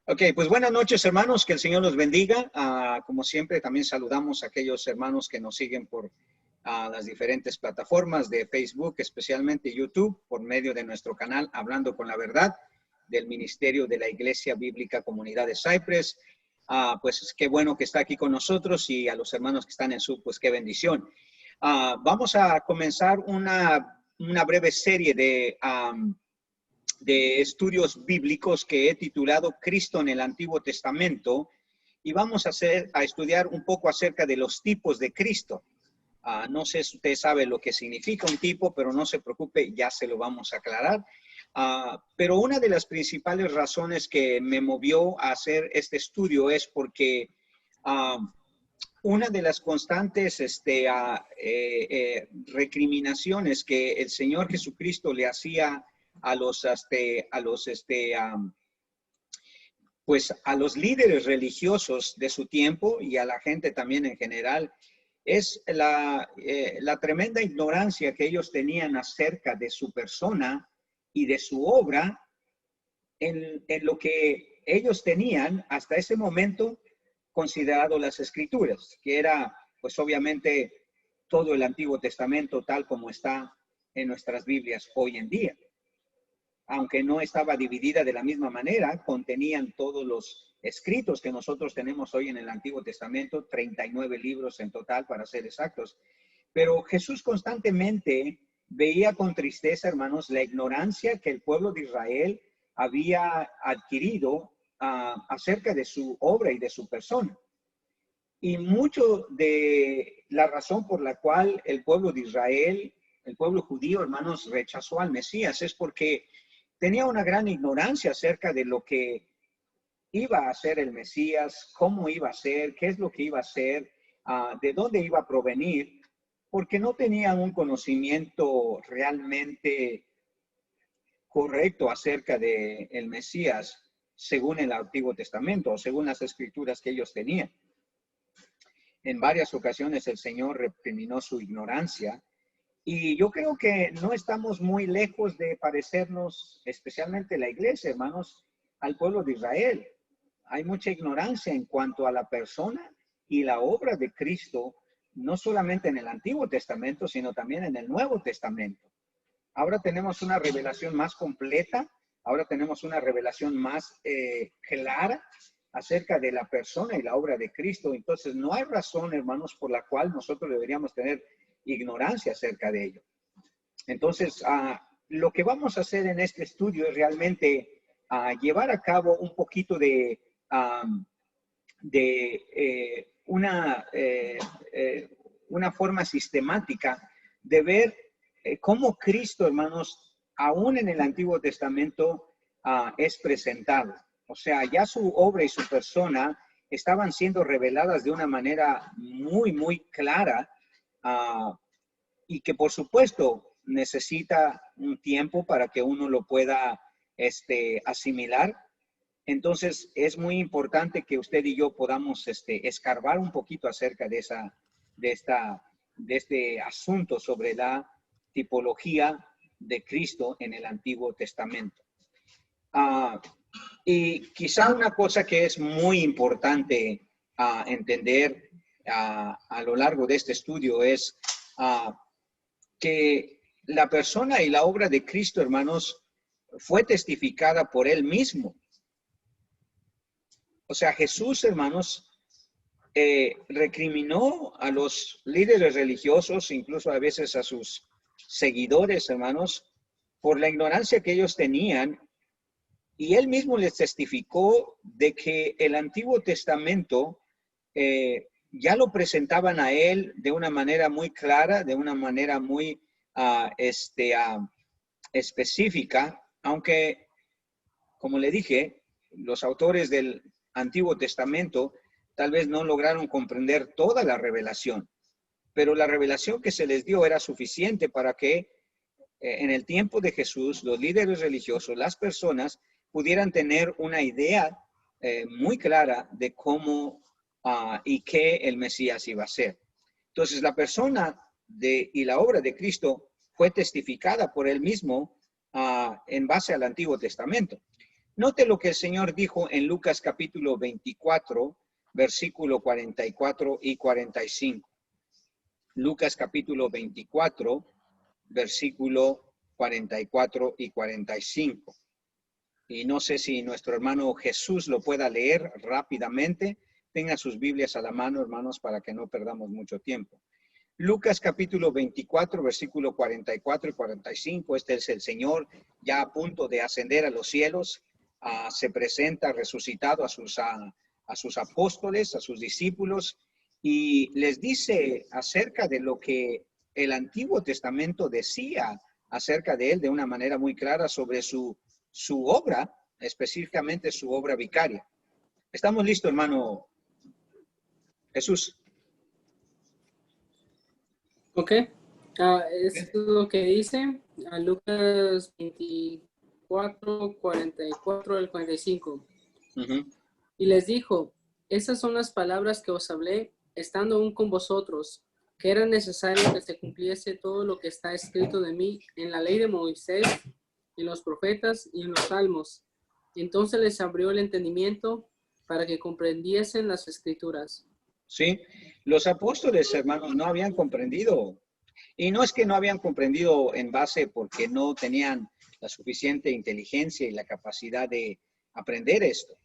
Ok, pues buenas noches, hermanos, que el Señor los bendiga. Como siempre, también saludamos a aquellos hermanos que nos siguen por las diferentes plataformas de Facebook, especialmente YouTube, por medio de nuestro canal Hablando con la Verdad, del Ministerio de la Iglesia Bíblica Comunidad de Cypress. Pues qué bueno que está aquí con nosotros, y a los hermanos que están en Zoom, pues qué bendición. Vamos a comenzar una breve serie de estudios bíblicos que he titulado Cristo en el Antiguo Testamento, y vamos a estudiar un poco acerca de los tipos de Cristo. No sé si usted sabe lo que significa un tipo, pero no se preocupe, ya se lo vamos a aclarar. Pero una de las principales razones que me movió a hacer este estudio es porque una de las constantes recriminaciones que el Señor Jesucristo le hacía a los líderes religiosos de su tiempo y a la gente también en general, es la tremenda ignorancia que ellos tenían acerca de su persona y de su obra, en lo que ellos tenían hasta ese momento considerado las Escrituras, que era pues obviamente todo el Antiguo Testamento tal como está en nuestras Biblias hoy en día. Aunque no estaba dividida de la misma manera, contenían todos los escritos que nosotros tenemos hoy en el Antiguo Testamento, 39 libros en total para ser exactos. Pero Jesús constantemente veía con tristeza, hermanos, la ignorancia que el pueblo de Israel había adquirido acerca de su obra y de su persona. Y mucho de la razón por la cual el pueblo de Israel, el pueblo judío, hermanos, rechazó al Mesías, es porque tenía una gran ignorancia acerca de lo que iba a hacer el Mesías, cómo iba a ser, qué es lo que iba a hacer, de dónde iba a provenir, porque no tenían un conocimiento realmente correcto acerca del Mesías según el Antiguo Testamento o según las escrituras que ellos tenían. En varias ocasiones el Señor recriminó su ignorancia. Y yo creo que no estamos muy lejos de parecernos, especialmente la iglesia, hermanos, al pueblo de Israel. Hay mucha ignorancia en cuanto a la persona y la obra de Cristo, no solamente en el Antiguo Testamento, sino también en el Nuevo Testamento. Ahora tenemos una revelación más completa, ahora tenemos una revelación más clara acerca de la persona y la obra de Cristo. Entonces, no hay razón, hermanos, por la cual nosotros deberíamos tener ignorancia acerca de ello. Entonces, lo que vamos a hacer en este estudio es realmente llevar a cabo un poquito de una forma sistemática de ver cómo Cristo, hermanos, aún en el Antiguo Testamento es presentado. O sea, ya su obra y su persona estaban siendo reveladas de una manera muy, muy clara, y que por supuesto necesita un tiempo para que uno lo pueda asimilar. Entonces es muy importante que usted y yo podamos escarbar un poquito acerca de este asunto sobre la tipología de Cristo en el Antiguo Testamento. Y quizá una cosa que es muy importante entender a lo largo de este estudio es que la persona y la obra de Cristo, hermanos, fue testificada por él mismo. O sea, Jesús, hermanos, recriminó a los líderes religiosos, incluso a veces a sus seguidores, hermanos, por la ignorancia que ellos tenían. Y él mismo les testificó de que el Antiguo Testamento ya lo presentaban a él de una manera muy clara, de una manera muy específica, aunque, como le dije, los autores del Antiguo Testamento tal vez no lograron comprender toda la revelación, pero la revelación que se les dio era suficiente para que en el tiempo de Jesús, los líderes religiosos, las personas, pudieran tener una idea muy clara de cómo y qué el Mesías iba a ser. Entonces, la persona y la obra de Cristo fue testificada por él mismo en base al Antiguo Testamento. Note lo que el Señor dijo en Lucas capítulo 24, versículo 44 y 45. Lucas capítulo 24, versículo 44 y 45. Y no sé si nuestro hermano Jesús lo pueda leer rápidamente. Tengan sus Biblias a la mano, hermanos, para que no perdamos mucho tiempo. Lucas capítulo 24, versículo 44 y 45. Este es el Señor ya a punto de ascender a los cielos. Se presenta resucitado a sus apóstoles, a sus discípulos, y les dice acerca de lo que el Antiguo Testamento decía acerca de él de una manera muy clara sobre su obra, específicamente su obra vicaria. ¿Estamos listos, hermano Jesús? Ok. Es lo que dice a Lucas 24, 44 al 45. Y les dijo, estas son las palabras que os hablé, estando aún con vosotros, que era necesario que se cumpliese todo lo que está escrito de mí en la ley de Moisés, en los profetas y en los salmos. Entonces les abrió el entendimiento para que comprendiesen las escrituras. Sí, los apóstoles, hermanos, no habían comprendido. Y no es que no habían comprendido en base porque no tenían la suficiente inteligencia y la capacidad de aprender esto,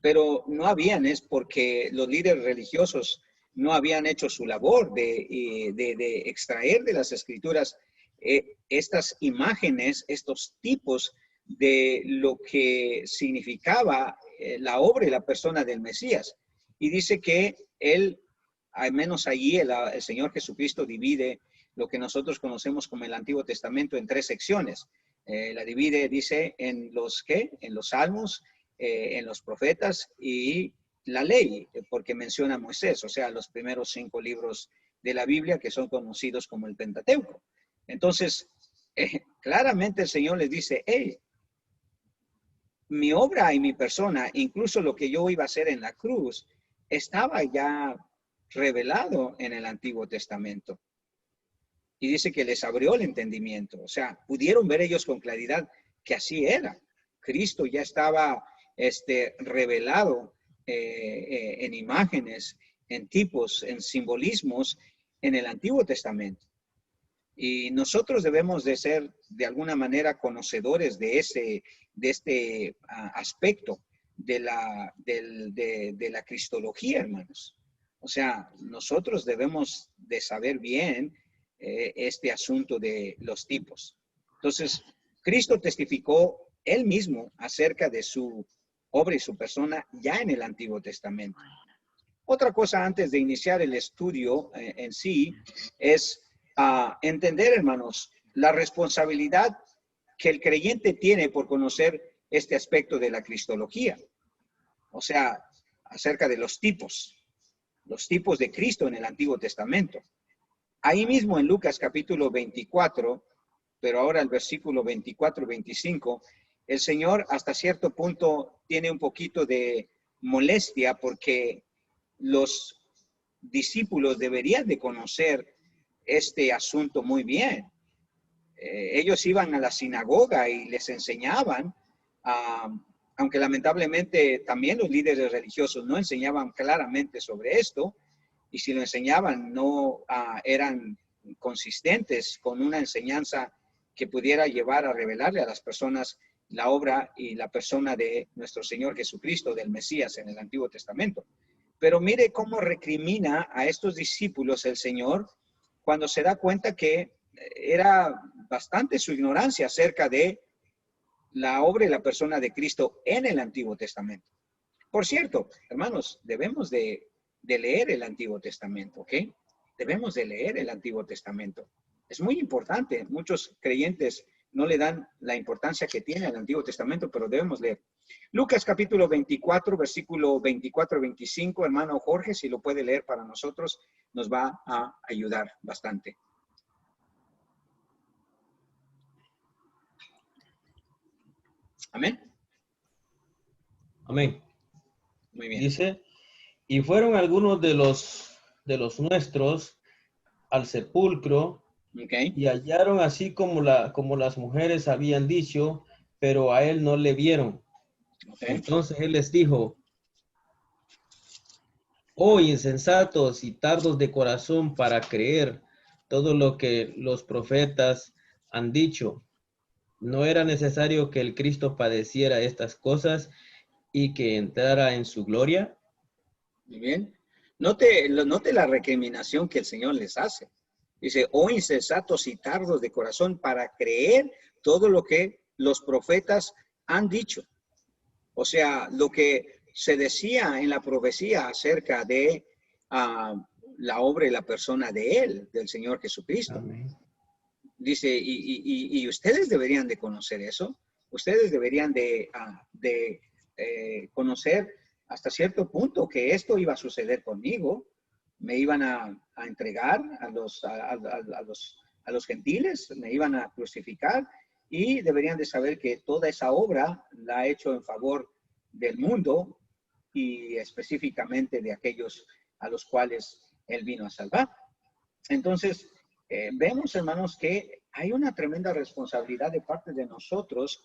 pero no habían, es porque los líderes religiosos no habían hecho su labor de extraer de las escrituras estas imágenes, estos tipos de lo que significaba la obra y la persona del Mesías. Y dice que él, al menos allí, el Señor Jesucristo divide lo que nosotros conocemos como el Antiguo Testamento en tres secciones. La divide, dice, en los salmos, en los profetas y la ley, porque menciona a Moisés, o sea, los primeros 5 libros de la Biblia que son conocidos como el Pentateuco. Entonces, claramente el Señor les dice, hey, mi obra y mi persona, incluso lo que yo iba a hacer en la cruz, estaba ya revelado en el Antiguo Testamento. Y dice que les abrió el entendimiento, o sea, pudieron ver ellos con claridad que así era. Cristo ya estaba revelado en imágenes, en tipos, en simbolismos en el Antiguo Testamento. Y nosotros debemos de ser de alguna manera conocedores de este aspecto de la cristología, hermanos. O sea, nosotros debemos de saber bien este asunto de los tipos. Entonces, Cristo testificó él mismo acerca de su obra y su persona ya en el Antiguo Testamento. Otra cosa antes de iniciar el estudio en sí es entender, hermanos, la responsabilidad que el creyente tiene por conocer este aspecto de la cristología. O sea, acerca de los tipos de Cristo en el Antiguo Testamento. Ahí mismo en Lucas capítulo 24, pero ahora el versículo 24 y 25, el Señor hasta cierto punto tiene un poquito de molestia porque los discípulos deberían de conocer este asunto muy bien. Ellos iban a la sinagoga y les enseñaban, aunque lamentablemente también los líderes religiosos no enseñaban claramente sobre esto, y si lo enseñaban no eran consistentes con una enseñanza que pudiera llevar a revelarle a las personas la obra y la persona de nuestro Señor Jesucristo, del Mesías en el Antiguo Testamento. Pero mire cómo recrimina a estos discípulos el Señor cuando se da cuenta que era bastante su ignorancia acerca de la obra y la persona de Cristo en el Antiguo Testamento. Por cierto, hermanos, debemos de leer el Antiguo Testamento, ¿ok? Debemos de leer el Antiguo Testamento. Es muy importante. Muchos creyentes no le dan la importancia que tiene el Antiguo Testamento, pero debemos leer. Lucas capítulo 24, versículo 24 y 25, hermano Jorge, si lo puede leer para nosotros, nos va a ayudar bastante. Amén. Amén. Muy bien. Dice, y fueron algunos de los nuestros al sepulcro, Okay. y hallaron así como las mujeres habían dicho, pero a él no le vieron. Okay. Entonces él les dijo: oh, insensatos y tardos de corazón para creer todo lo que los profetas han dicho. ¿No era necesario que el Cristo padeciera estas cosas y que entrara en su gloria? Muy bien. Note la recriminación que el Señor les hace. Dice, oh insensatos y tardos de corazón para creer todo lo que los profetas han dicho. O sea, lo que se decía en la profecía acerca de la obra y la persona de Él, del Señor Jesucristo. Amén. Dice, y ustedes deberían de conocer eso. Ustedes deberían de conocer hasta cierto punto que esto iba a suceder conmigo. Me iban a entregar a los gentiles, me iban a crucificar, y deberían de saber que toda esa obra la ha hecho en favor del mundo y específicamente de aquellos a los cuales Él vino a salvar. Entonces, vemos, hermanos, que hay una tremenda responsabilidad de parte de nosotros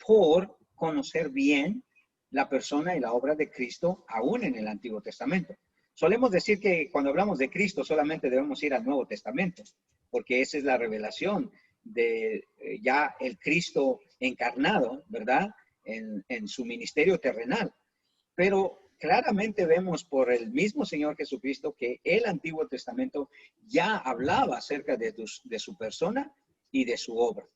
por conocer bien la persona y la obra de Cristo aún en el Antiguo Testamento. Solemos decir que cuando hablamos de Cristo solamente debemos ir al Nuevo Testamento, porque esa es la revelación de ya el Cristo encarnado, ¿verdad? En su ministerio terrenal. Pero claramente vemos por el mismo Señor Jesucristo que el Antiguo Testamento ya hablaba acerca de su persona y de su obra.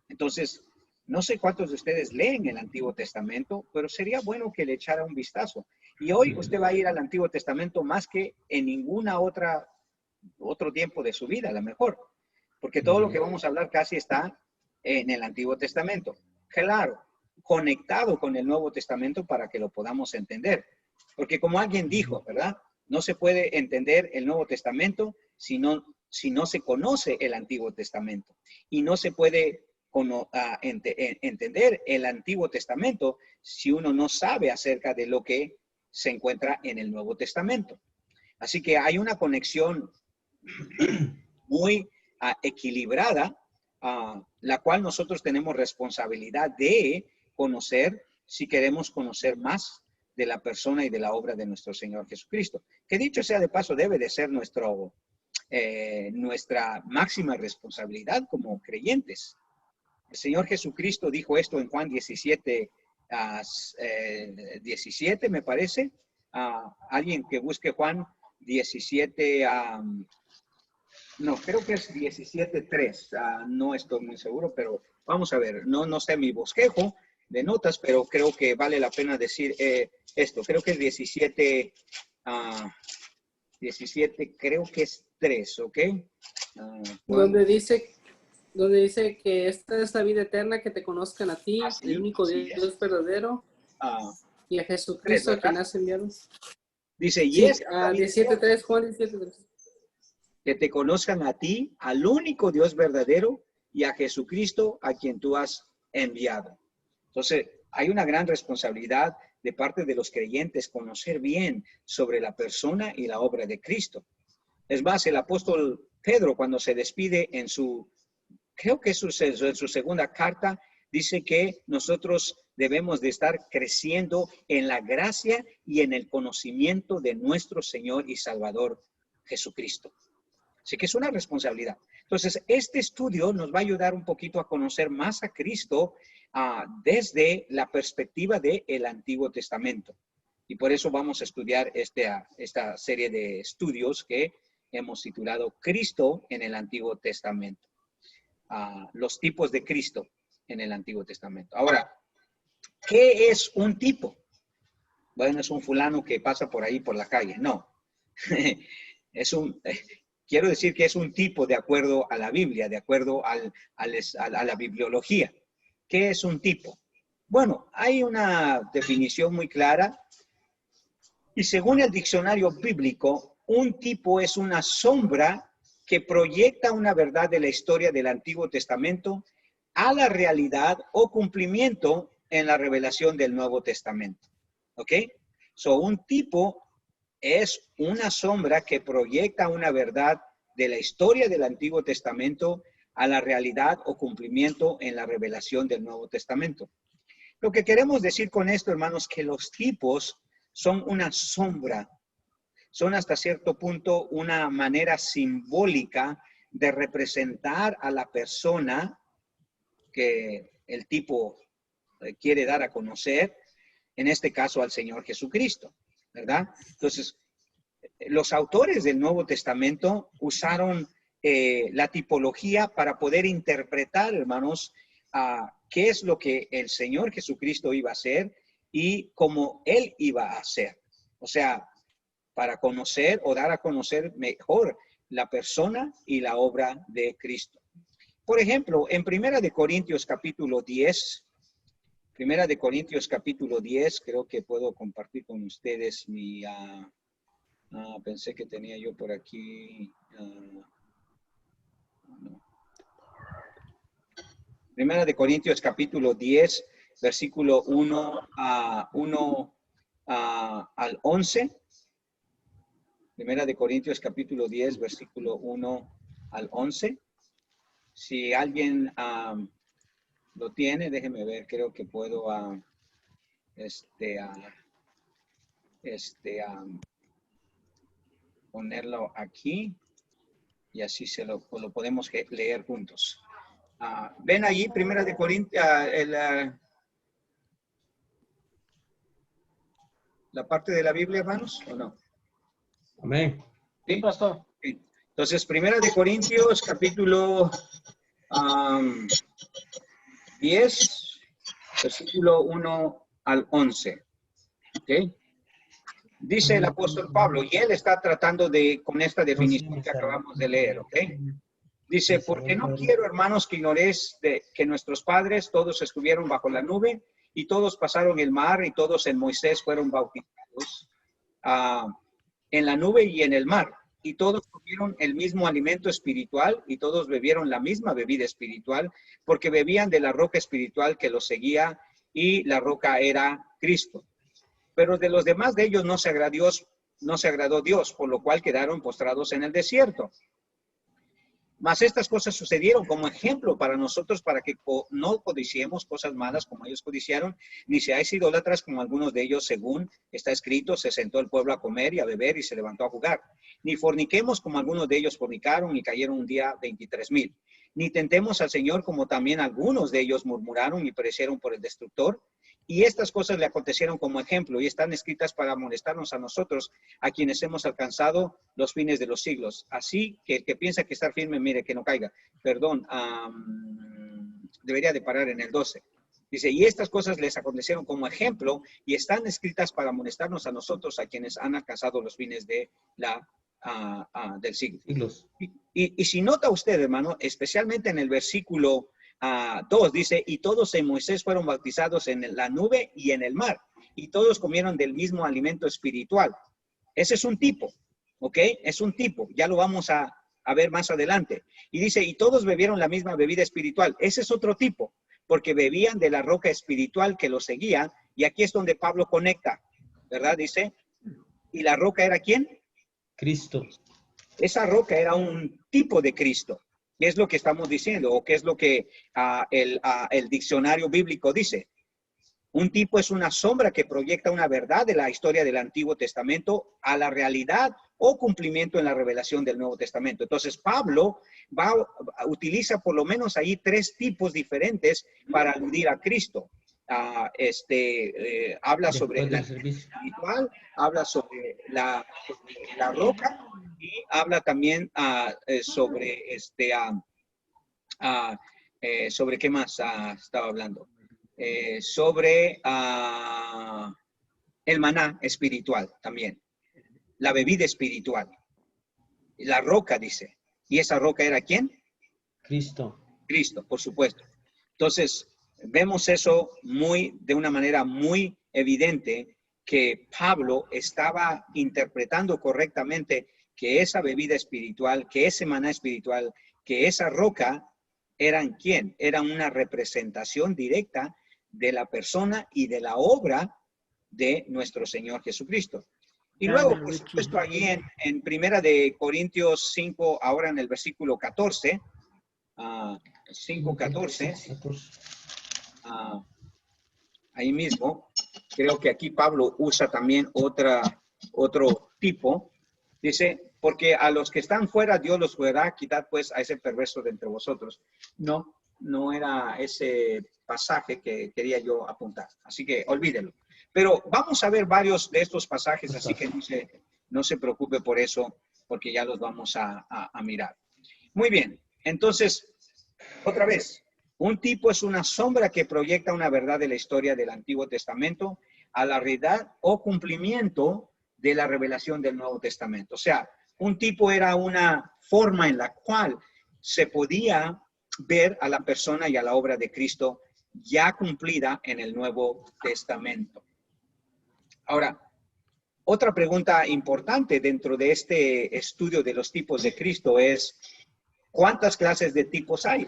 Entonces, no sé cuántos de ustedes leen el Antiguo Testamento, pero sería bueno que le echara un vistazo. Y hoy usted va a ir al Antiguo Testamento más que en ninguna otro tiempo de su vida, a lo mejor. Porque todo lo que vamos a hablar casi está en el Antiguo Testamento. Claro, conectado con el Nuevo Testamento para que lo podamos entender. Porque como alguien dijo, ¿verdad? No se puede entender el Nuevo Testamento si no se conoce el Antiguo Testamento. Y no se puede entender el Antiguo Testamento si uno no sabe acerca de lo que se encuentra en el Nuevo Testamento. Así que hay una conexión muy equilibrada, la cual nosotros tenemos responsabilidad de conocer si queremos conocer más de la persona y de la obra de nuestro Señor Jesucristo. Que dicho sea de paso, debe de ser nuestra máxima responsabilidad como creyentes. El Señor Jesucristo dijo esto en Juan 17, 17 me parece. Alguien que busque Juan 17, no, creo que es 17:3. No estoy muy seguro, pero vamos a ver. No sé mi bosquejo de notas, pero creo que vale la pena decir esto. Creo que es 17, 17, creo que es 3, ¿ok? Donde dice que esta es la vida eterna, que te conozcan a ti, el único Dios verdadero, y a Jesucristo, quien has enviado. Dice, sí, 17:3, Juan 17:3. Que te conozcan a ti, al único Dios verdadero, y a Jesucristo, a quien tú has enviado. Entonces, hay una gran responsabilidad de parte de los creyentes conocer bien sobre la persona y la obra de Cristo. Es más, el apóstol Pedro, cuando se despide creo que en su segunda carta, dice que nosotros debemos de estar creciendo en la gracia y en el conocimiento de nuestro Señor y Salvador Jesucristo. Así que es una responsabilidad. Entonces, este estudio nos va a ayudar un poquito a conocer más a Cristo desde la perspectiva del Antiguo Testamento. Y por eso vamos a estudiar esta serie de estudios que hemos titulado Cristo en el Antiguo Testamento. Los tipos de Cristo en el Antiguo Testamento. Ahora, ¿qué es un tipo? Bueno, es un fulano que pasa por ahí por la calle. No. Quiero decir que es un tipo de acuerdo a la Biblia, de acuerdo a la bibliología. ¿Qué es un tipo? Bueno, hay una definición muy clara y según el diccionario bíblico, un tipo es una sombra que proyecta una verdad de la historia del Antiguo Testamento a la realidad o cumplimiento en la revelación del Nuevo Testamento. ¿Ok? Un tipo es una sombra que proyecta una verdad de la historia del Antiguo Testamento a la realidad o cumplimiento en la revelación del Nuevo Testamento. Lo que queremos decir con esto, hermanos, que los tipos son una sombra, son hasta cierto punto una manera simbólica de representar a la persona que el tipo quiere dar a conocer, en este caso al Señor Jesucristo, ¿verdad? Entonces, los autores del Nuevo Testamento usaron la tipología para poder interpretar, hermanos, qué es lo que el Señor Jesucristo iba a hacer y cómo Él iba a hacer. O sea, para conocer o dar a conocer mejor la persona y la obra de Cristo. Por ejemplo, en Primera de Corintios capítulo 10, creo que puedo compartir con ustedes mi... pensé que tenía yo por aquí... no. Primera de Corintios capítulo 10, versículo 1 al 11. Primera de Corintios capítulo 10, versículo 1 al 11. Si alguien lo tiene, déjeme ver, creo que puedo ponerlo aquí y así lo podemos leer juntos. ¿Ven allí Primera de Corintios, la parte de la Biblia, hermanos, o no? Amén. ¿Sí, pastor? Sí. Entonces, Primera de Corintios, capítulo 10, versículo 1 al 11. ¿Ok? Dice el apóstol Pablo, y él está tratando con esta definición que acabamos de leer, ¿ok? Dice, porque no quiero, hermanos, que ignoréis que nuestros padres todos estuvieron bajo la nube y todos pasaron el mar y todos en Moisés fueron bautizados en la nube y en el mar. Y todos comieron el mismo alimento espiritual y todos bebieron la misma bebida espiritual porque bebían de la roca espiritual que los seguía y la roca era Cristo. Pero de los demás de ellos no se agradó Dios, por lo cual quedaron postrados en el desierto. Mas estas cosas sucedieron como ejemplo para nosotros, para que no codiciemos cosas malas como ellos codiciaron, ni seáis idólatras como algunos de ellos, según está escrito, se sentó el pueblo a comer y a beber y se levantó a jugar. Ni forniquemos como algunos de ellos fornicaron y cayeron un día 23,000. Ni tentemos al Señor como también algunos de ellos murmuraron y perecieron por el destructor. Y estas cosas le acontecieron como ejemplo y están escritas para amonestarnos a nosotros, a quienes hemos alcanzado los fines de los siglos. Así que el que piensa que está firme, mire que no caiga. Perdón, debería de parar en el 12. Dice, y estas cosas les acontecieron como ejemplo y están escritas para amonestarnos a nosotros, a quienes han alcanzado los fines de del siglo. Y si nota usted, hermano, especialmente en el versículo 2 dice, y todos en Moisés fueron bautizados en la nube y en el mar, y todos comieron del mismo alimento espiritual. Ese es un tipo, ¿ok? Es un tipo, ya lo vamos a ver más adelante. Y dice, y todos bebieron la misma bebida espiritual. Ese es otro tipo, porque bebían de la roca espiritual que los seguía, y aquí es donde Pablo conecta, ¿verdad? Dice, ¿y la roca era quién? Cristo. Esa roca era un tipo de Cristo. ¿Qué es lo que estamos diciendo? ¿O qué es lo que el diccionario bíblico dice? Un tipo es una sombra que proyecta una verdad de la historia del Antiguo Testamento a la realidad o cumplimiento en la revelación del Nuevo Testamento. Entonces, Pablo utiliza por lo menos ahí 3 tipos diferentes para aludir a Cristo. Habla sobre la espiritual, habla sobre la roca y habla también sobre sobre qué más estaba hablando. Sobre el maná espiritual también, la bebida espiritual, la roca dice, y esa roca era ¿quién? Cristo. Cristo, por supuesto. Entonces, vemos eso de una manera muy evidente, que Pablo estaba interpretando correctamente que esa bebida espiritual, que ese maná espiritual, que esa roca eran ¿quién? Eran una representación directa de la persona y de la obra de nuestro Señor Jesucristo. Y luego, por supuesto, allí en Primera de Corintios 5, ahora en el versículo 14, 5:14, ahí mismo. Creo que aquí Pablo usa también otro tipo. Dice, porque a los que están fuera Dios los podrá quitar pues a ese perverso de entre vosotros. No era ese pasaje que quería yo apuntar. Así que olvídelo. Pero vamos a ver varios de estos pasajes, así que no se preocupe por eso, porque ya los vamos a mirar. Muy bien, entonces, otra vez, un tipo es una sombra que proyecta una verdad de la historia del Antiguo Testamento a la realidad o cumplimiento de la revelación del Nuevo Testamento. O sea, un tipo era una forma en la cual se podía ver a la persona y a la obra de Cristo ya cumplida en el Nuevo Testamento. Ahora, otra pregunta importante dentro de este estudio de los tipos de Cristo es, ¿cuántas clases de tipos hay?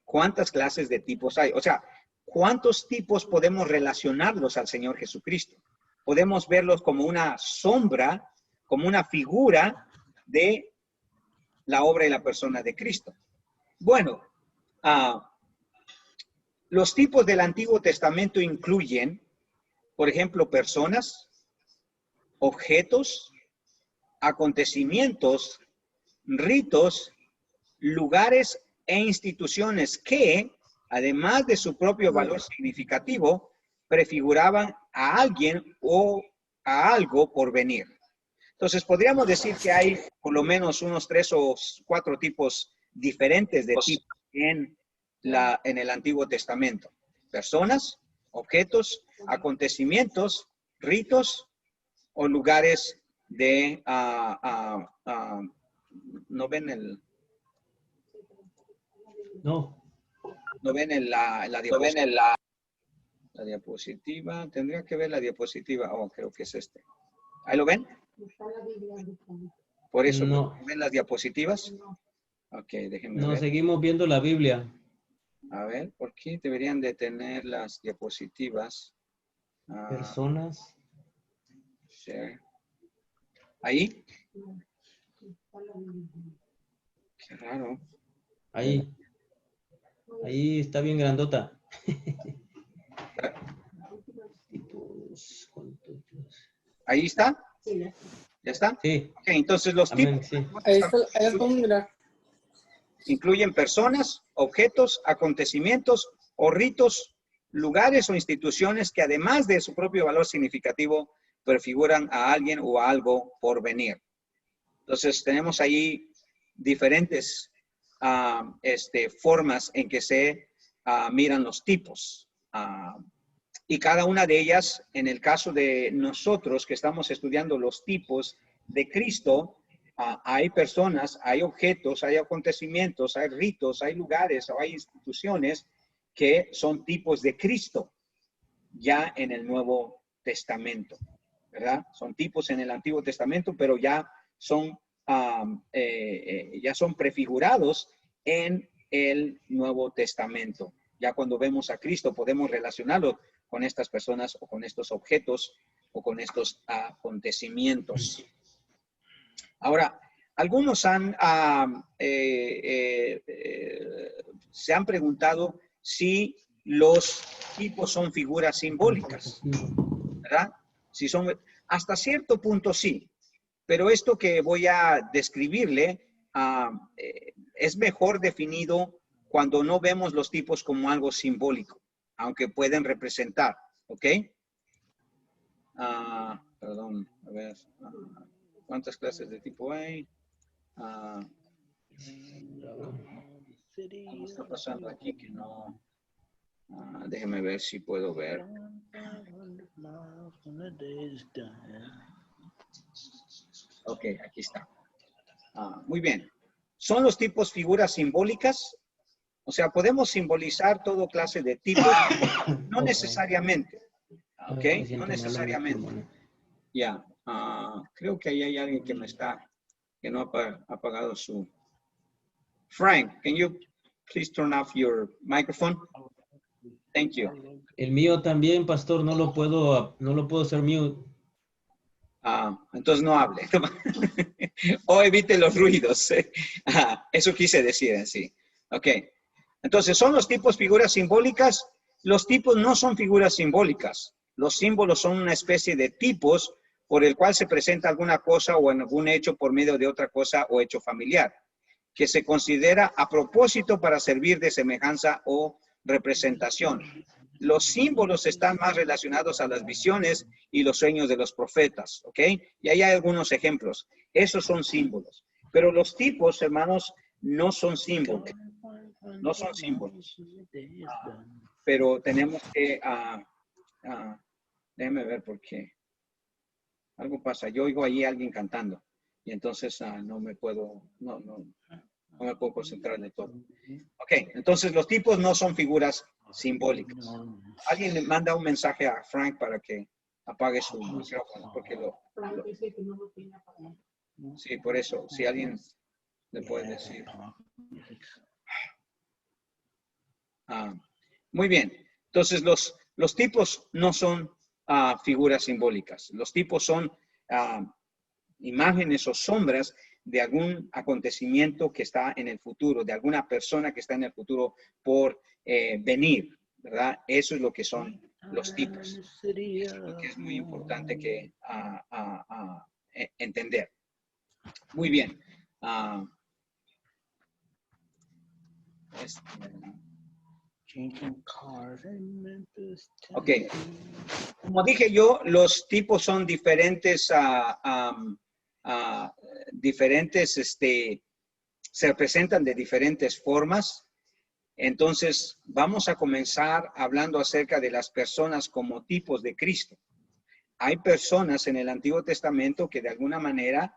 ¿Cuántas clases de tipos hay? O sea, ¿cuántos tipos podemos relacionarlos al Señor Jesucristo? Podemos verlos como una sombra, como una figura de la obra y la persona de Cristo. Bueno, los tipos del Antiguo Testamento incluyen, por ejemplo, personas, objetos, acontecimientos, ritos, lugares e instituciones que, además de su propio valor significativo, prefiguraban a alguien o a algo por venir. Entonces, podríamos decir que hay por lo menos unos 3 o 4 tipos diferentes de tipos en el Antiguo Testamento. Personas, objetos, acontecimientos, ritos o lugares de... ¿no ven el...? No. ¿No ven la diapositiva? Tendría que ver la diapositiva. Oh, creo que es este. ¿Ahí lo ven? Por eso, no. ¿ven las diapositivas? Ok, déjenme ver. No, seguimos viendo la Biblia. A ver, ¿por qué deberían de tener las diapositivas? Personas. Share. ¿Ahí? Qué raro. Ahí. Ahí está bien grandota. ¿Ahí está? ¿Ya está? Sí. Ok, entonces los Amén, tipos sí. Ahí está, mira. incluyen personas, objetos, acontecimientos o ritos, lugares o instituciones que además de su propio valor significativo prefiguran a alguien o a algo por venir. Entonces tenemos ahí diferentes formas en que se miran los tipos. Y cada una de ellas, en el caso de nosotros que estamos estudiando los tipos de Cristo, hay personas, hay objetos, hay acontecimientos, hay ritos, hay lugares o hay instituciones que son tipos de Cristo ya en el Nuevo Testamento, ¿verdad? Son tipos en el Antiguo Testamento, pero ya son prefigurados en el Nuevo Testamento. Ya cuando vemos a Cristo podemos relacionarlo con estas personas o con estos objetos o con estos acontecimientos. Ahora, algunos se han preguntado si los tipos son figuras simbólicas, ¿verdad? Si son, hasta cierto punto sí, pero esto que voy a describirle es mejor definido cuando no vemos los tipos como algo simbólico, aunque pueden representar, ¿ok? Perdón, a ver, ¿cuántas clases de tipo hay? ¿Qué está pasando aquí que no? Déjeme ver si puedo ver. Ok, aquí está. Muy bien. ¿Son los tipos figuras simbólicas? O sea, podemos simbolizar todo clase de tipos, no necesariamente. Ok, no necesariamente. Ya, creo que ahí hay alguien que no ha apagado su... Frank, can you please turn off your microphone? Thank you. El mío también, pastor, no lo puedo hacer mute. Entonces no hable. O evite los ruidos. Eso quise decir en sí. Ok. Entonces, ¿son los tipos figuras simbólicas? Los tipos no son figuras simbólicas. Los símbolos son una especie de tipos por el cual se presenta alguna cosa o en algún hecho por medio de otra cosa o hecho familiar, que se considera a propósito para servir de semejanza o representación. Los símbolos están más relacionados a las visiones y los sueños de los profetas, ¿ok? Y ahí hay algunos ejemplos. Esos son símbolos. Pero los tipos, hermanos, no son símbolos. No son símbolos. Pero tenemos que... déjenme ver por qué. Algo pasa. Yo oigo ahí a alguien cantando. Y entonces no me puedo concentrar de todo. Ok, entonces los tipos no son figuras simbólicas. Alguien le manda un mensaje a Frank para que apague su micrófono, porque sí, por eso, si alguien le puede decir. Muy bien, entonces los tipos no son figuras simbólicas. Los tipos son imágenes o sombras de algún acontecimiento que está en el futuro, de alguna persona que está en el futuro por venir, ¿verdad? Eso es lo que son los tipos. Eso es lo que es muy importante que entender. Muy bien. Ok. Como dije yo, los tipos son diferentes, se representan de diferentes formas. Entonces, vamos a comenzar hablando acerca de las personas como tipos de Cristo. Hay personas en el Antiguo Testamento que de alguna manera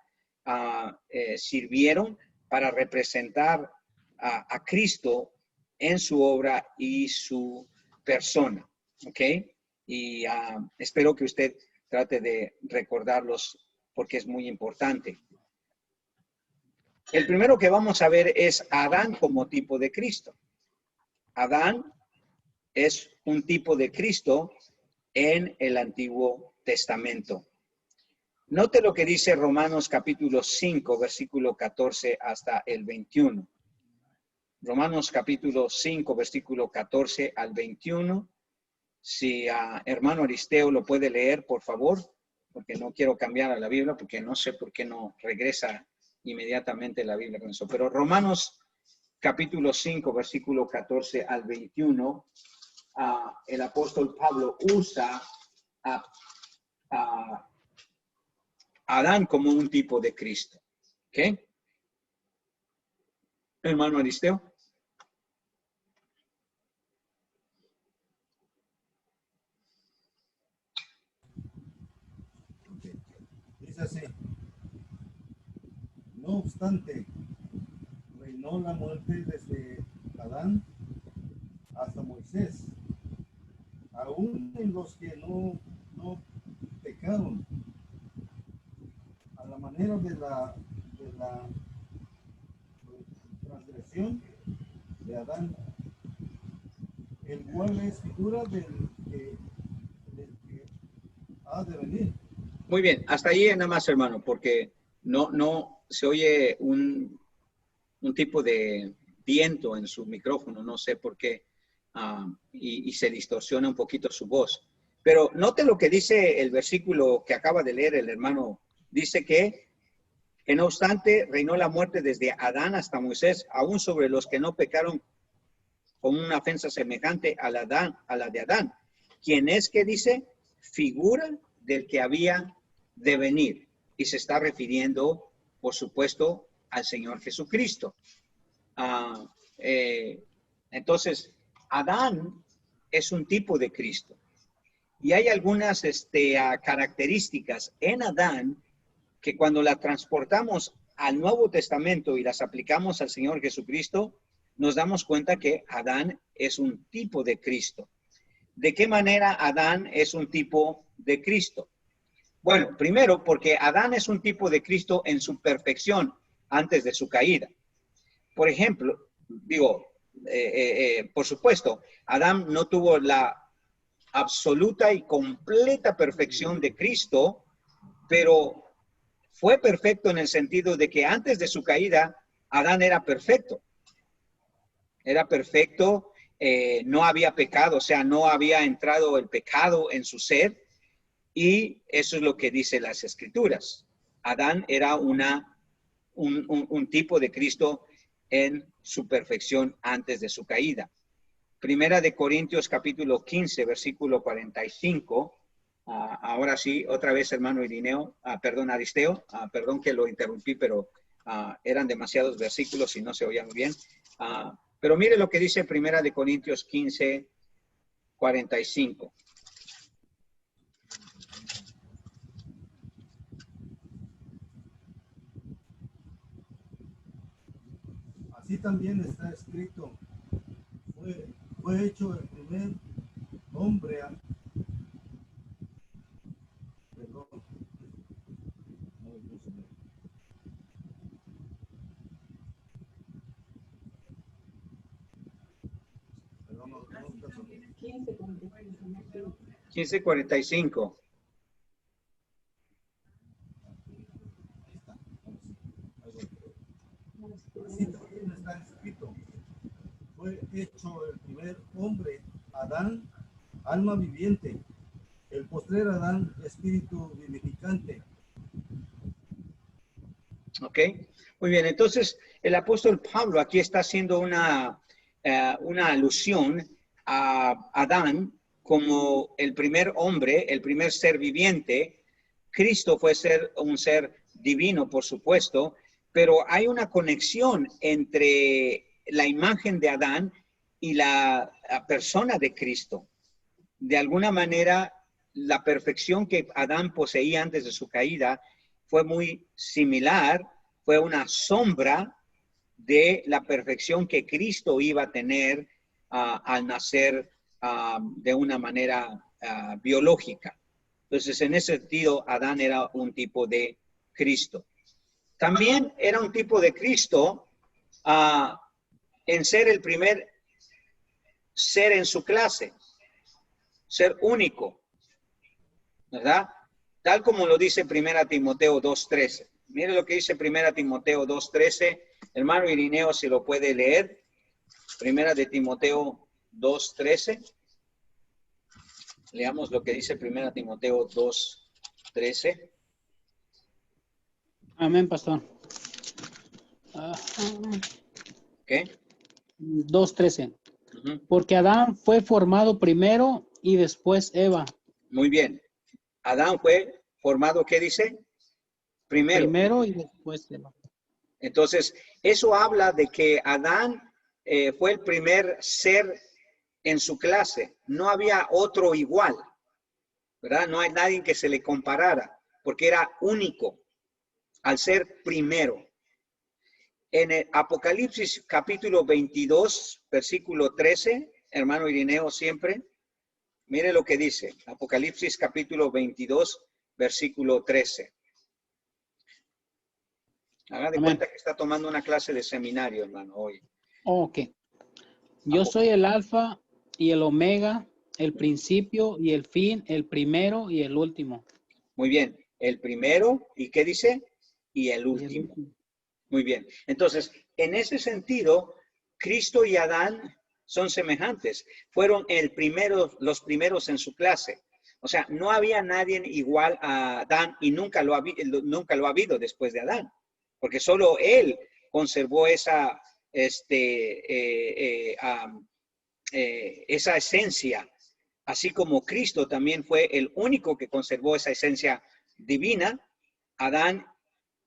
sirvieron para representar a Cristo en su obra y su persona, ¿ok? Y espero que usted trate de recordarlos porque es muy importante. El primero que vamos a ver es Adán como tipo de Cristo. Adán es un tipo de Cristo en el Antiguo Testamento. Note lo que dice Romanos capítulo 5, versículo 14 hasta el 21. Romanos capítulo 5, versículo 14 al 21. Si hermano Aristeo lo puede leer, por favor, porque no quiero cambiar a la Biblia, porque no sé por qué no regresa inmediatamente la Biblia con eso. Pero Romanos capítulo 5, versículo 14 al 21, el apóstol Pablo usa a Adán como un tipo de Cristo. ¿Ok? Hermano Aristeo. Dice así: no obstante, reinó la muerte desde Adán hasta Moisés, aún en los que no pecaron, a la manera de la transgresión de Adán, el cual es figura del que ha de venir. Muy bien, hasta ahí nada más, hermano, porque no se oye un tipo de viento en su micrófono, no sé por qué, y se distorsiona un poquito su voz. Pero note lo que dice el versículo que acaba de leer el hermano. Dice que no obstante reinó la muerte desde Adán hasta Moisés, aún sobre los que no pecaron con una ofensa semejante a la de Adán. ¿Quién es que dice? Figura del que había de venir. Y se está refiriendo, por supuesto, al Señor Jesucristo. Entonces, Adán es un tipo de Cristo. Y hay algunas características en Adán que cuando las transportamos al Nuevo Testamento y las aplicamos al Señor Jesucristo, nos damos cuenta que Adán es un tipo de Cristo. ¿De qué manera Adán es un tipo de Cristo? Bueno, primero porque Adán es un tipo de Cristo en su perfección antes de su caída. Por ejemplo, por supuesto, Adán no tuvo la absoluta y completa perfección de Cristo, pero fue perfecto en el sentido de que antes de su caída, Adán era perfecto. Era perfecto no había pecado, o sea, no había entrado el pecado en su ser, y eso es lo que dice las Escrituras. Adán era un tipo de Cristo en su perfección antes de su caída. Primera de Corintios capítulo 15, versículo 45. Ahora sí, otra vez, hermano Irineo, perdón, Aristeo, perdón que lo interrumpí, pero eran demasiados versículos y no se oían muy bien. Pero mire lo que dice Primera de Corintios 15, 45. Así también está escrito, fue hecho el primer hombre, perdón, perdón, 15:45. Así también está escrito, fue hecho el primer hombre, Adán, alma viviente, el postrer Adán, espíritu vivificante. Ok, muy bien. Entonces, el apóstol Pablo aquí está haciendo una alusión a Adán como el primer hombre, el primer ser viviente. Cristo fue un ser divino, por supuesto, pero hay una conexión entre la imagen de Adán y la persona de Cristo. De alguna manera, la perfección que Adán poseía antes de su caída fue muy similar, fue una sombra de la perfección que Cristo iba a tener al nacer de una manera biológica. Entonces, en ese sentido, Adán era un tipo de Cristo. También era un tipo de Cristo en ser el primer ser en su clase, ser único, ¿verdad? Tal como lo dice 1 Timoteo 2:13. Mire lo que dice 1 Timoteo 2:13. Hermano Irineo, si lo puede leer. 1 de Timoteo 2:13. Leamos lo que dice 1 Timoteo 2:13. Amén, pastor. ¿Qué? 2:13. Porque Adán fue formado primero y después Eva. Muy bien. Adán fue formado, ¿qué dice? Primero y después Eva. Entonces, eso habla de que Adán fue el primer ser en su clase. No había otro igual, ¿verdad? No hay nadie que se le comparara, porque era único al ser primero. En el Apocalipsis capítulo 22, versículo 13, hermano Irineo siempre, mire lo que dice. Apocalipsis capítulo 22, versículo 13. Haga de cuenta que está tomando una clase de seminario, hermano, hoy. Ok. Yo soy el alfa y el omega, el principio y el fin, el primero y el último. Muy bien. El primero, ¿y qué dice? Y el último. Muy bien. Entonces, en ese sentido, Cristo y Adán son semejantes. Fueron los primeros en su clase. O sea, no había nadie igual a Adán y nunca lo ha habido después de Adán. Porque solo él conservó esa esencia, así como Cristo también fue el único que conservó esa esencia divina. Adán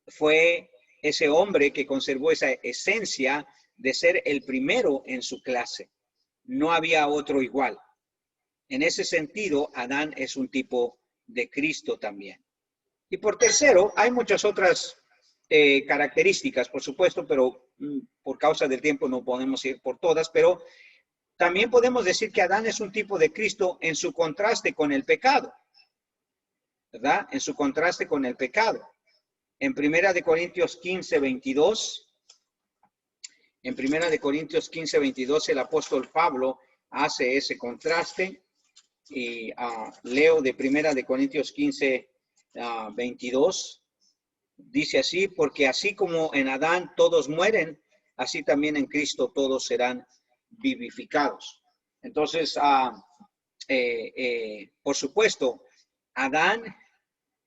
fue ese hombre que conservó esa esencia de ser el primero en su clase. No había otro igual. En ese sentido, Adán es un tipo de Cristo también. Y por tercero, hay muchas otras características, por supuesto, pero por causa del tiempo no podemos ir por todas, pero también podemos decir que Adán es un tipo de Cristo en su contraste con el pecado, ¿verdad? En su contraste con el pecado. En 1 de Corintios 15, 22, en 1 de Corintios 15, 22, el apóstol Pablo hace ese contraste y leo de 1 de Corintios 15, 22. Dice así, porque así como en Adán todos mueren, así también en Cristo todos serán vivificados. Entonces, por supuesto, Adán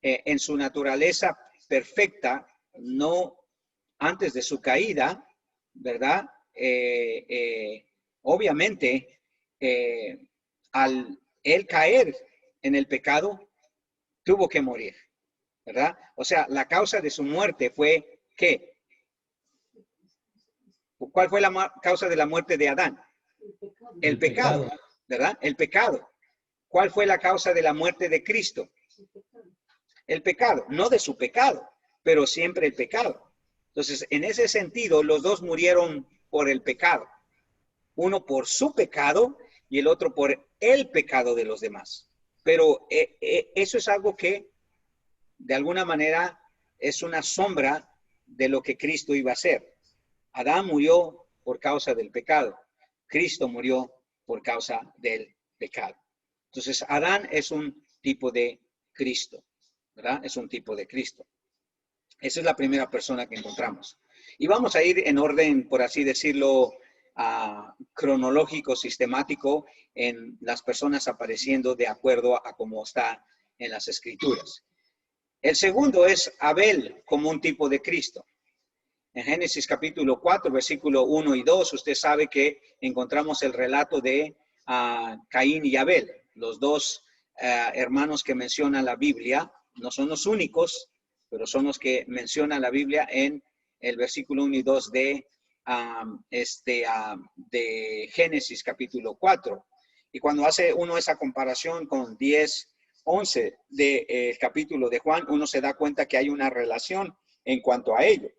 en su naturaleza perfecta, no antes de su caída, ¿verdad? Obviamente, al él caer en el pecado, tuvo que morir, ¿verdad? O sea, la causa de su muerte fue ¿qué? ¿Cuál fue la causa de la muerte de Adán? El pecado, ¿verdad? El pecado. ¿Cuál fue la causa de la muerte de Cristo? El pecado, no de su pecado, pero siempre el pecado. Entonces, en ese sentido, los dos murieron por el pecado. Uno por su pecado y el otro por el pecado de los demás. Pero eso es algo que, de alguna manera, es una sombra de lo que Cristo iba a hacer. Adán murió por causa del pecado. Cristo murió por causa del pecado. Entonces, Adán es un tipo de Cristo, ¿verdad? Es un tipo de Cristo. Esa es la primera persona que encontramos. Y vamos a ir en orden, por así decirlo, cronológico, sistemático, en las personas apareciendo de acuerdo a cómo está en las Escrituras. El segundo es Abel como un tipo de Cristo. En Génesis capítulo 4, versículo 1 y 2, usted sabe que encontramos el relato de Caín y Abel. Los dos hermanos que menciona la Biblia, no son los únicos, pero son los que menciona la Biblia en el versículo 1 y 2 de Génesis capítulo 4. Y cuando hace uno esa comparación con 10, 11 del capítulo de Juan, uno se da cuenta que hay una relación en cuanto a ello.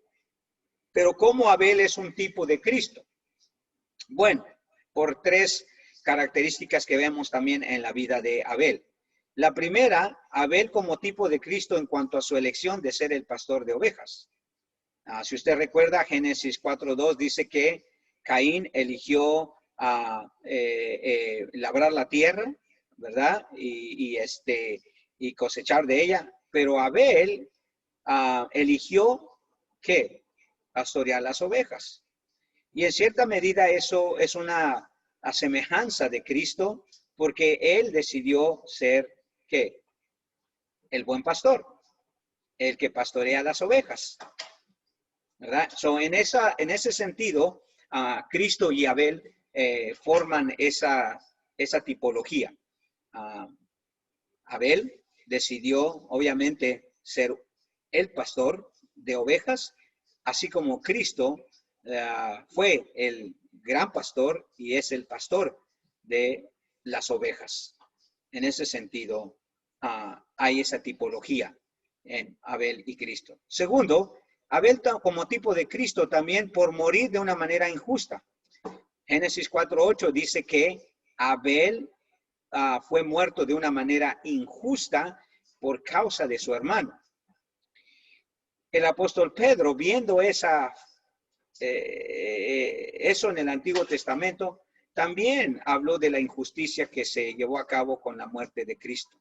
Pero ¿cómo Abel es un tipo de Cristo? Bueno, por tres características que vemos también en la vida de Abel. La primera, Abel como tipo de Cristo en cuanto a su elección de ser el pastor de ovejas. Si usted recuerda, Génesis 4:2 dice que Caín eligió labrar la tierra, ¿verdad? Y cosechar de ella. Pero Abel eligió, ¿qué? Pastorear las ovejas. Y en cierta medida eso es una semejanza de Cristo, porque él decidió ser, ¿qué? El buen pastor, el que pastorea las ovejas, ¿verdad? So, en ese sentido, Cristo y Abel forman esa tipología. Abel decidió, obviamente, ser el pastor de ovejas, así como Cristo fue el gran pastor y es el pastor de las ovejas. En ese sentido, hay esa tipología en Abel y Cristo. Segundo, Abel como tipo de Cristo también por morir de una manera injusta. Génesis 4:8 dice que Abel fue muerto de una manera injusta por causa de su hermano. El apóstol Pedro, viendo eso en el Antiguo Testamento, también habló de la injusticia que se llevó a cabo con la muerte de Cristo.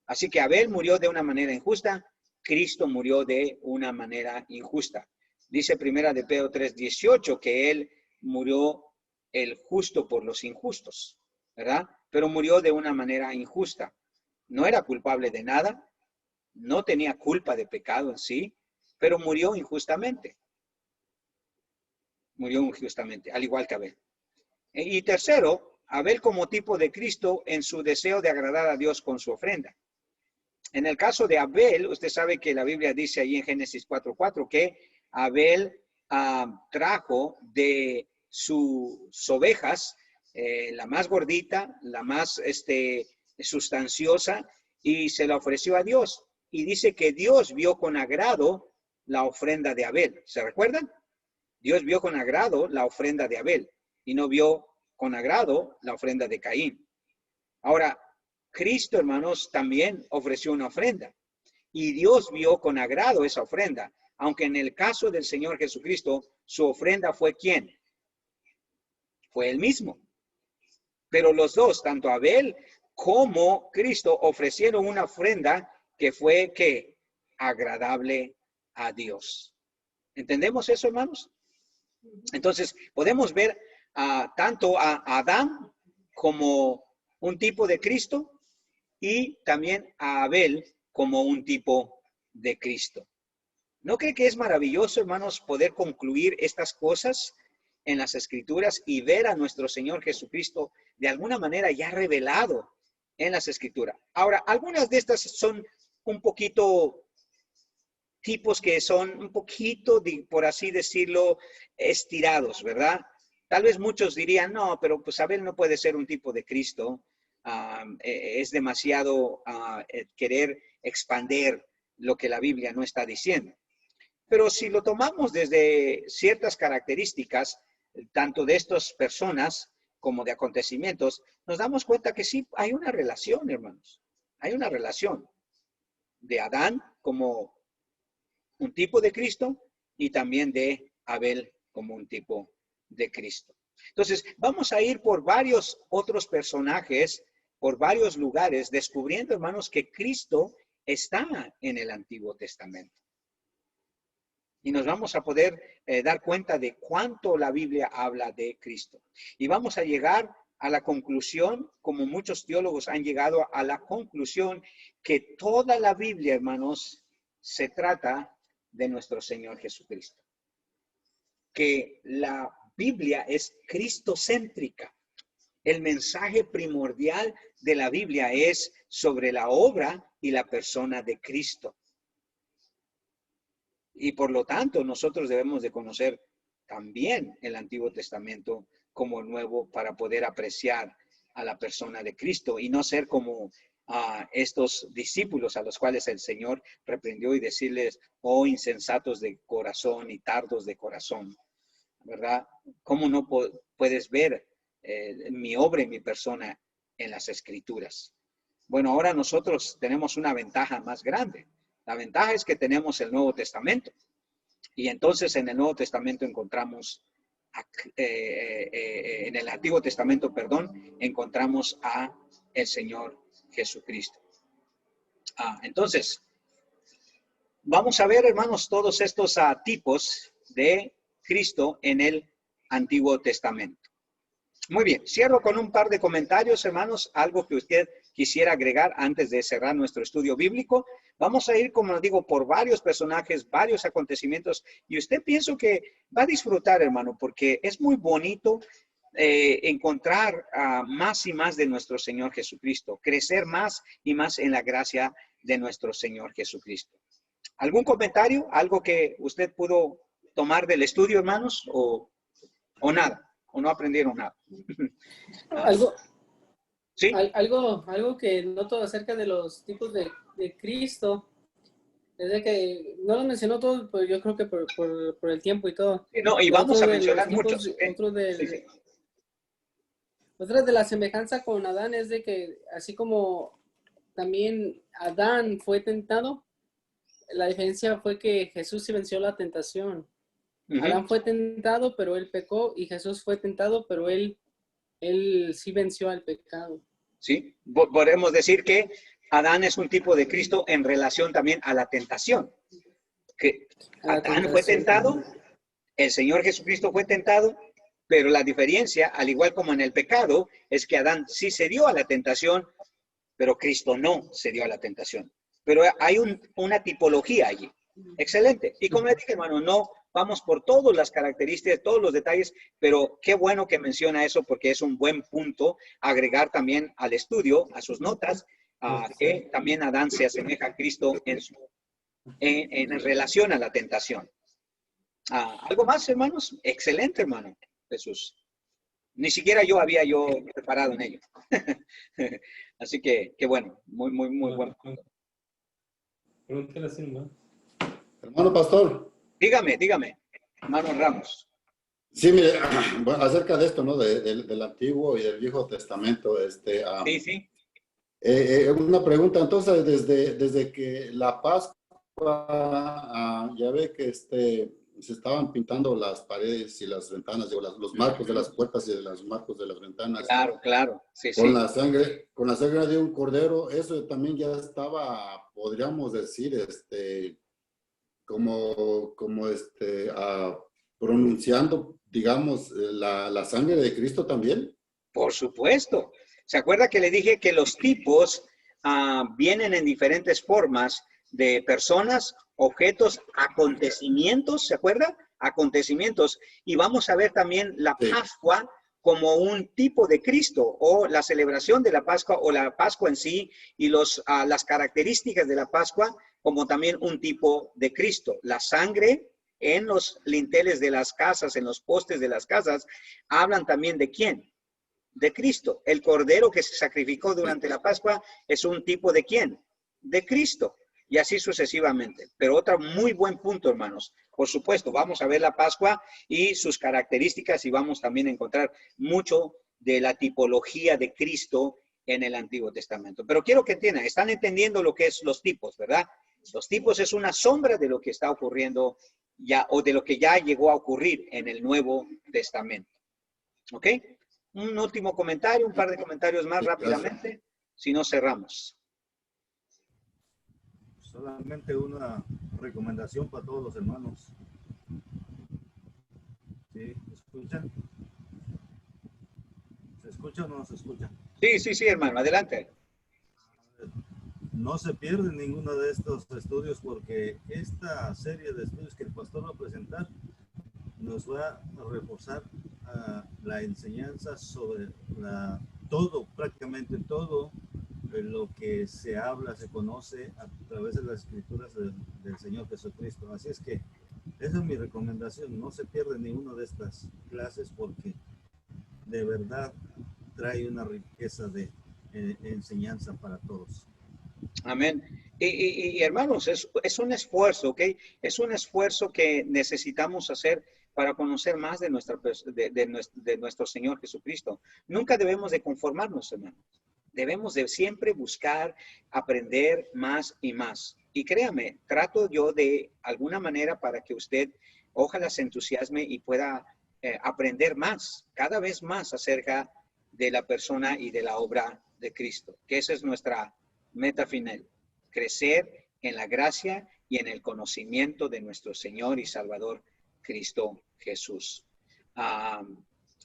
Así que Abel murió de una manera injusta, Cristo murió de una manera injusta. Dice primera de Pedro 3:18 que él murió el justo por los injustos, ¿verdad? Pero murió de una manera injusta. No era culpable de nada, no tenía culpa de pecado en sí, pero murió injustamente. Murió injustamente, al igual que Abel. Y tercero, Abel como tipo de Cristo en su deseo de agradar a Dios con su ofrenda. En el caso de Abel, usted sabe que la Biblia dice ahí en Génesis 4:4 que Abel trajo de sus ovejas la más gordita, la más sustanciosa, y se la ofreció a Dios. Y dice que Dios vio con agrado la ofrenda de Abel. ¿Se recuerdan? Dios vio con agrado la ofrenda de Abel y no vio con agrado la ofrenda de Caín. Ahora, Cristo, hermanos, también ofreció una ofrenda y Dios vio con agrado esa ofrenda, aunque en el caso del Señor Jesucristo, su ofrenda fue ¿quién? Fue él mismo. Pero los dos, tanto Abel como Cristo, ofrecieron una ofrenda que fue ¿qué? Agradable a Dios. ¿Entendemos eso, hermanos? Entonces, podemos ver tanto a Adán como un tipo de Cristo y también a Abel como un tipo de Cristo. ¿No cree que es maravilloso, hermanos, poder concluir estas cosas en las Escrituras y ver a nuestro Señor Jesucristo de alguna manera ya revelado en las Escrituras? Ahora, algunas de estas son un poquito tipos que son un poquito, por así decirlo, estirados, ¿verdad? Tal vez muchos dirían, no, pero pues Abel no puede ser un tipo de Cristo. Es demasiado querer expandir lo que la Biblia no está diciendo. Pero si lo tomamos desde ciertas características, tanto de estas personas como de acontecimientos, nos damos cuenta que sí hay una relación, hermanos. Hay una relación de Adán como un tipo de Cristo y también de Abel como un tipo de Cristo. Entonces, vamos a ir por varios otros personajes, por varios lugares, descubriendo, hermanos, que Cristo está en el Antiguo Testamento. Y nos vamos a poder dar cuenta de cuánto la Biblia habla de Cristo. Y vamos a llegar a la conclusión, como muchos teólogos han llegado a la conclusión, que toda la Biblia, hermanos, se trata de nuestro Señor Jesucristo. Que la Biblia es cristocéntrica. El mensaje primordial de la Biblia es sobre la obra y la persona de Cristo. Y por lo tanto, nosotros debemos de conocer también el Antiguo Testamento como el Nuevo para poder apreciar a la persona de Cristo y no ser como estos discípulos a los cuales el Señor reprendió y decirles, oh insensatos de corazón y tardos de corazón, ¿verdad? ¿Cómo no puedes ver mi obra y mi persona en las Escrituras? Bueno, ahora nosotros tenemos una ventaja más grande. La ventaja es que tenemos el Nuevo Testamento. Y entonces en el Nuevo Testamento encontramos, en el Antiguo Testamento, perdón, encontramos a el Señor Jesucristo. Entonces, vamos a ver, hermanos, todos estos tipos de Cristo en el Antiguo Testamento. Muy bien, cierro con un par de comentarios, hermanos, algo que usted quisiera agregar antes de cerrar nuestro estudio bíblico. Vamos a ir, como digo, por varios personajes, varios acontecimientos, y usted pienso que va a disfrutar, hermano, porque es muy bonito encontrar más y más de nuestro Señor Jesucristo, crecer más y más en la gracia de nuestro Señor Jesucristo. ¿Algún comentario? ¿Algo que usted pudo tomar del estudio, hermanos? ¿O nada? ¿O no aprendieron nada? ¿Sí? Algo que noto acerca de los tipos de Cristo es de que no lo mencionó todo, pero yo creo que por el tiempo y todo. Sí, no, y vamos a mencionar muchos. Otra de la semejanza con Adán es de que así como también Adán fue tentado, la diferencia fue que Jesús sí venció la tentación. Adán fue tentado, pero él pecó, y Jesús fue tentado, pero él sí venció al pecado. Sí, podemos decir que Adán es un tipo de Cristo en relación también a la tentación. Que Adán fue tentado, el Señor Jesucristo fue tentado, pero la diferencia, al igual como en el pecado, es que Adán sí se dio a la tentación, pero Cristo no se dio a la tentación. Pero hay una tipología allí. Excelente. Y como le dije, hermano, no vamos por todas las características, todos los detalles, pero qué bueno que menciona eso porque es un buen punto agregar también al estudio, a sus notas, que también Adán se asemeja a Cristo en relación a la tentación. ¿Algo más, hermanos? Excelente, hermano Jesús. Ni siquiera yo había preparado en ello. Así que, qué bueno, muy buen punto. Hermano pastor. Dígame, hermano Ramos. Sí, mire, bueno, acerca de esto, ¿no? Del Antiguo y del Viejo Testamento, sí. Una pregunta, entonces, desde que la Pascua, ya ve que se estaban pintando las paredes y las ventanas, los marcos de las puertas y de los marcos de las ventanas. Claro, sí, con la sangre de un cordero, eso también ya estaba, podríamos decir, pronunciando, digamos, la sangre de Cristo también. Por supuesto. ¿Se acuerda que le dije que los tipos vienen en diferentes formas de personas, objetos, acontecimientos? ¿Se acuerda? Acontecimientos. Y vamos a ver también la Pascua como un tipo de Cristo, o la celebración de la Pascua, o la Pascua en sí, y las características de la Pascua como también un tipo de Cristo. La sangre en los linteles de las casas, en los postes de las casas, hablan también de ¿quién? De Cristo. El cordero que se sacrificó durante la Pascua es un tipo de ¿quién? De Cristo. Y así sucesivamente. Pero otro muy buen punto, hermanos. Por supuesto, vamos a ver la Pascua y sus características y vamos también a encontrar mucho de la tipología de Cristo en el Antiguo Testamento. Pero quiero que entiendan, están entendiendo lo que es los tipos, ¿verdad? Los tipos es una sombra de lo que está ocurriendo ya, o de lo que ya llegó a ocurrir en el Nuevo Testamento. ¿Ok? Un último comentario, un par de comentarios más rápidamente, si no cerramos. Solamente una recomendación para todos los hermanos. ¿Sí? ¿Escuchan? ¿Se escucha o no se escucha? Sí, hermano, adelante. No se pierden ninguno de estos estudios porque esta serie de estudios que el pastor va a presentar nos va a reforzar la enseñanza sobre prácticamente todo lo que se habla, se conoce a través de las escrituras del Señor Jesucristo. Así es que esa es mi recomendación, no se pierden ninguna de estas clases porque de verdad trae una riqueza de enseñanza para todos. Amén. Y hermanos, es un esfuerzo, ¿ok? Es un esfuerzo que necesitamos hacer para conocer más de nuestro Señor Jesucristo. Nunca debemos de conformarnos, hermanos. Debemos de siempre buscar aprender más y más. Y créame, trato yo de alguna manera para que usted ojalá se entusiasme y pueda aprender más, cada vez más acerca de la persona y de la obra de Cristo, que esa es nuestra meta final, crecer en la gracia y en el conocimiento de nuestro Señor y Salvador Cristo Jesús.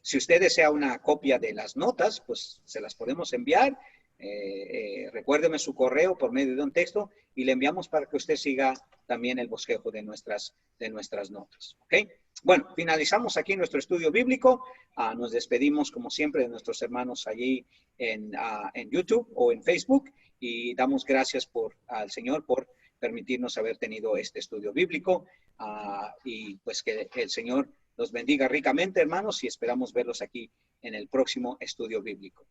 Si usted desea una copia de las notas, pues se las podemos enviar. Recuérdeme su correo por medio de un texto y le enviamos para que usted siga también el bosquejo de nuestras notas. ¿Ok? Bueno, finalizamos aquí nuestro estudio bíblico. Nos despedimos como siempre de nuestros hermanos allí en YouTube o en Facebook y damos gracias al Señor por permitirnos haber tenido este estudio bíblico y pues que el Señor los bendiga ricamente, hermanos, y esperamos verlos aquí en el próximo estudio bíblico.